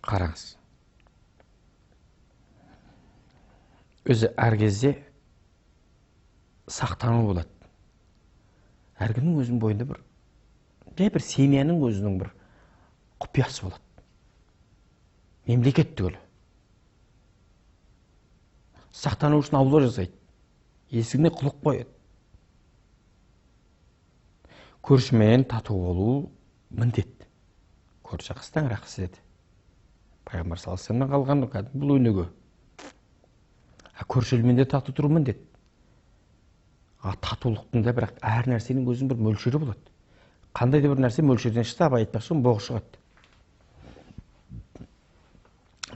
Қараңыз. Өзі әр кезде сақтану болады. Әркімнің өзінің бойында бір семьяның өзінің бір құпиясы болады. Мемлекет түгілі. Сақтану үшін аулы жасайды. Есігіне құлық қояды. Көршімен тату болу міндет. Көрші қыстан рақсы еді. Пайғамбар саллаллаху алейхи вассаламнан қалған бұл өнеге. Көршілмен де тату тұру міндет. Татулықтың да бірақ әр нәрсенің өзінің бір мөлшері болады. Қандай да бір нәрсе мөлшерден шықса, абай айтпақшы боғы шығады.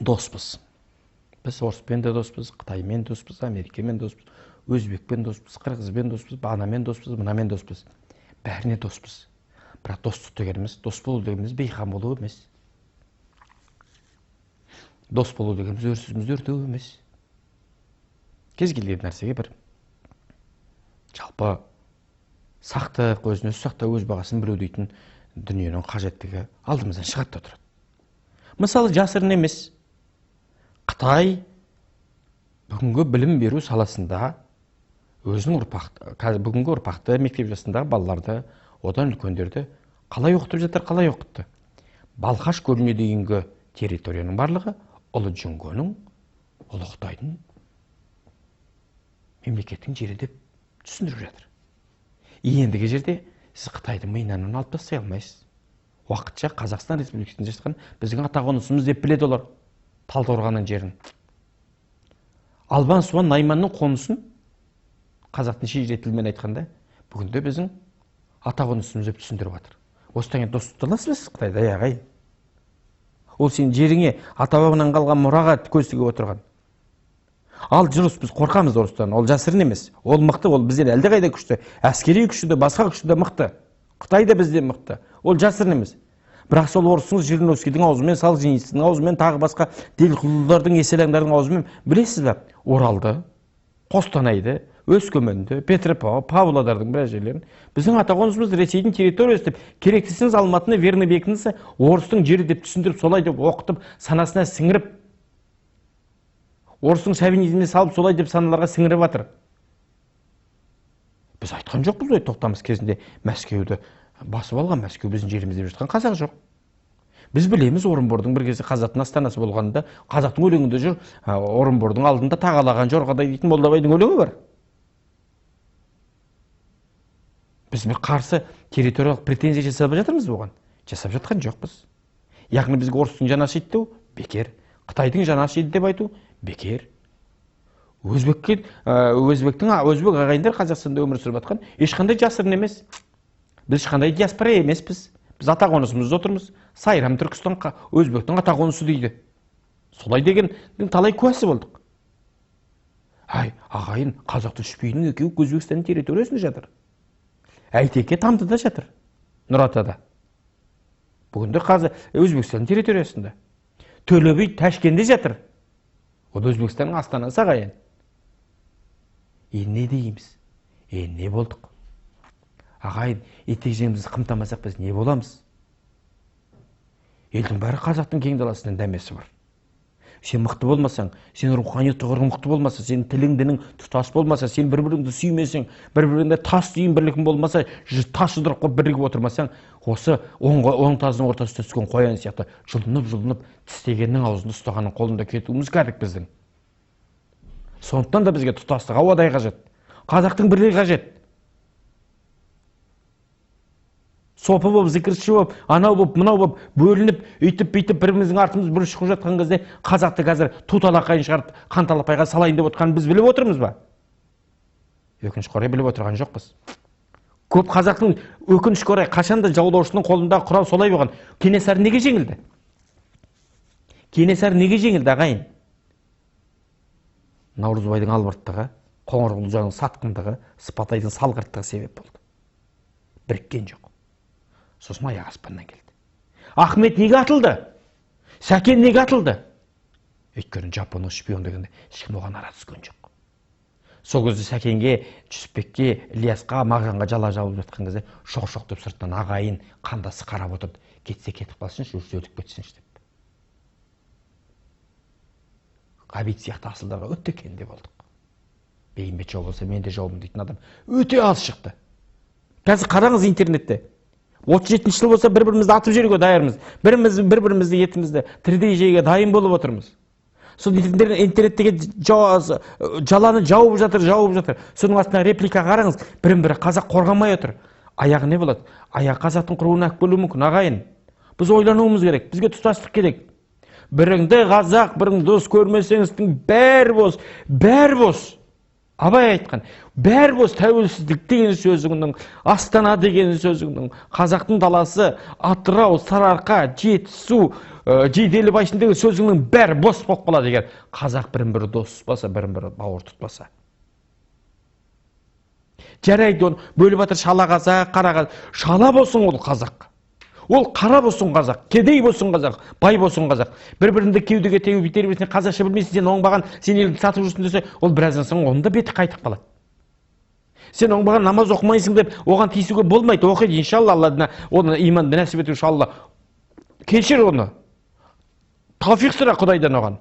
Доспыз. Біз орыспен де доспыз, Қытаймен доспыз, Америкамен доспыз, өзбекпен доспыз, қырғызбен доспыз, анамен доспыз, мынамен доспыз. Бәріне доспыз. Бірақ достық дегеніміз, дос болу дегеніміз бейқам болу емес. Дос болу дегеніміз өрсізімізді өртеу емес. Кез келген нәрсеге бір жалпы сақтық, өзін өзі сақтау, өз бағасын білу дейтін дүниенің қажеттігі алдымыздан шығады да тұрады. Мысалы, жасырын емес. Қытай бүгінгі білім беру саласында өзінің бүгінгі ұрпақты, мектеп жасындағы балаларды, одан үлкендерді қалай оқытып жатыр, қалай оқытты. Балқаш көліне дейінгі территорияның барлығы ұлы Жүнгеннің, ұлы Қытайдың мемлекеттің жері деп түсіндіріп жатыр. Ендігі жерде сіз Қытайдың мойнынан алып тастай алмайсыз. Уақытша Қазақстан Республикасында жатқан біздің ата-қонысымыз деп біледі олар Талдықорғанның жерін. Албан Суан Найманның қонысын қазақтың шежіре тілімен айтқанда бүгінде біздің ата-қонысымыз деп түсіндіріп жатыр. Осыдан кейін достық аласыз ба сіз Қытайда, ағайын? Ол сенің жеріңе ата-бабаңнан қалған мұраға көз тігіп отырған. Ал жүріс, біз қорқамыз орыстан, ол жасырын емес. Ол мықты, ол бізден әлдеқайда күшті, әскери күшті де, басқа күшті де мықты. Қытай да бізден мықты. Ол жасырын емес. Бірақ сол орыстың Жириновскийдің аузымен, Солженициннің аузымен, тағы басқа делқұлдардың, еселаңдардың аузымен білесіз бе? Оралды, Қостанайды, Өскеменді, Петропавл, Павлодардың біраз жерлерін біздің ата-қонысымыз Ресейдің территориясы деп, керектісіңіз Алматыны, Верный бекінісі орыстың жері деп түсіндіріп, солай деп оқытып, санасына сіңіріп, орыстың шовинизміне салып, солай деп саналарға сіңіріп жатыр. Біз айтқан жоқпыз ғой, тоқтамыс кезінде Мәскеуді басып алған, Мәскеу біздің жеріміз деп жатқан қазақ жоқ. Біз білеміз, Орынбордың бір кезде қазақтың астанасы болғанда, қазақтың өлеңінде жүр, Орынбордың алдында тағалаған жорғадай дейтін Молдабайдың өлеңі бар. Біз бір қарсы территориялық претензия жасап жатырмыз оған. Жасап жатқан жоқпыз. Яғни бізге орыстың жанасы ит деу бекер, Қытайдың жанасы ит деп айту бекер. Өзбек ағайындар Қазақстанда өмір сүріп жатқан ешқандай жасырын емес. Біз ешқандай диаспора емеспіз. Біз ата-қонысымызда отырмыз. Сайрам Түркістан өзбектің ата-қонысы дейді. Солай дегеннің талай куәсі болдық. Ағайын, Қазақ түшпейінің екеуі Өзбекстанның территориясында жатыр. Әйтеке Тамдыда жатыр, Нұратада. Бүгінде Өзбекстанның территориясында. Төле би Ташкентте жатыр. Ол Өзбекстанның астанасы, ағайын. Не дейміз? Не болдық? Ағайын, етек-жеңімізді қымтамасақ біз не боламыз? Елдің бәрі қазақтың кең даласынан дәмесі бар. Сен мықты болмасаң, сен рухани тұғырың мықты болмаса, сен тілің дінің тұтас болмаса, сен бір-біріңді сүймесең, бір-біріңді тас түйін бірлігің болмаса, тас жұдырық қойып бірігіп отырмасаң, осы оң тазының ортасына түскен қоян сияқты жұлынып тістегеннің аузында ұстағанның қолында кетуіміз кәдік біздің. Сондықтан да бізге тұтастық ауадай қажет. Қазақтың бірлігі қажет. Сопы болып, зікірші болып, анау болып, мынау болып, бөлініп, үйтіп-бүйтіп біріміздің артымыз бір шығып жатқан кезде қазақты қазір туталақайын шығарып, қанталапайға салайын деп отырғанын біз біліп отырмыз ба? Өкінішке орай біліп отырған жоқпыз. Көп қазақтың өкінішке орай қашанда жаулаушының қолындағы құрал солай болған. Кенесары неге жеңілді? Кенесары неге жеңілді, ағайын? Наурызбайдың албырттығы, Қоңырқұлжаның сатқындығы, Сыпатайдың салғырттығы себеп болды. Біріккен жоқ. Сосын аяқ аспаннан келді. Ахмет неге атылды? Сәкен неге атылды? Өйткені жапондық шпион дегенде ешкім оған ара түскен жоқ. Сол кезде Сәкенге, Жүсіпбекке, Ілиясқа, Мағжанға жала жауып жатқан кезде шоқ-шоқ деп сырттан ағайын қандасы қарап отырды. Кетсе кетіп қалсыншы, жүрсе өтіп кетсінші деп. Ғабит сияқты асылдарға өте кенде болдық. Бейімбет жау болса мен де жаумын дейтін адам өте аз шықты. Қазір қараңыз интернетте. 37 жыл болса бір-бірімізді атып жіберуге дайырмыз. Бір-бірімізді етімізді тірідей жеуге дайын болып отырмыз. Сол интернеттегі жаланы жауып жатыр. Соның астына реплика қараңыз. Бірін-бірі қазақ қорғамай отыр. Аяғы не болады? Аяғы қазақтың құруына алып келуі мүмкін, ағайын. Біз ойлануымыз керек. Бізге тұтастық керек. Біріңді қазақ, бірің дос көрмесеңіздің бәрі бос. Абай айтқан, бәрі бос. Тәуелсіздік деген сөзіңнің, Астана деген сөзіңнің, қазақтың даласы, Атырау, Сарыарқа, Жетісу, Жиделібайсын деген сөзіңнің бәрі бос болып қалады егер қазақ бірін-бірі дос тұтпаса, бірін-бірі бауыр тұтпаса. Жарайды, оны бөліп жатыр шала қазақ, қара қазақ. Шала болсын ол қазақ. Ол қара болсын қазақ, кедей болсын қазақ, бай болсын қазақ. Бір-бірінде кеудеге теуіп тербесіне қазақша білмейсің, сен оңбаған, сен елді сатып жүрсің десе, ол біраздан соң оның да беті қайтып қалады. Сен оңбаған намаз оқымайсың деп, оған тиісуге болмайды. Оқиды, иншалла, Алладан оны иманды нәсіп етуші Алла. Кешір оны. Тауфиқ сұра Құдайдан оған.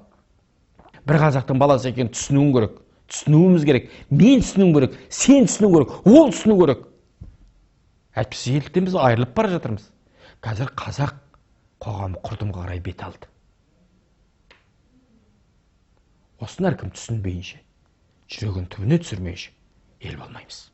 Бір қазақтың баласы екенін түсінуің керек. Түсінуіміз керек. Мен түсінуім керек, сен түсіну керек, ол түсіну керек. Әйтпесе елдіктен біз айырылып бара жатырмыз. Қазір қазақ қоғамы құрдымға қарай бет алды. Осыны әркім түсінбейінше, жүрегін түбіне түсірмейінше ел болмаймыз.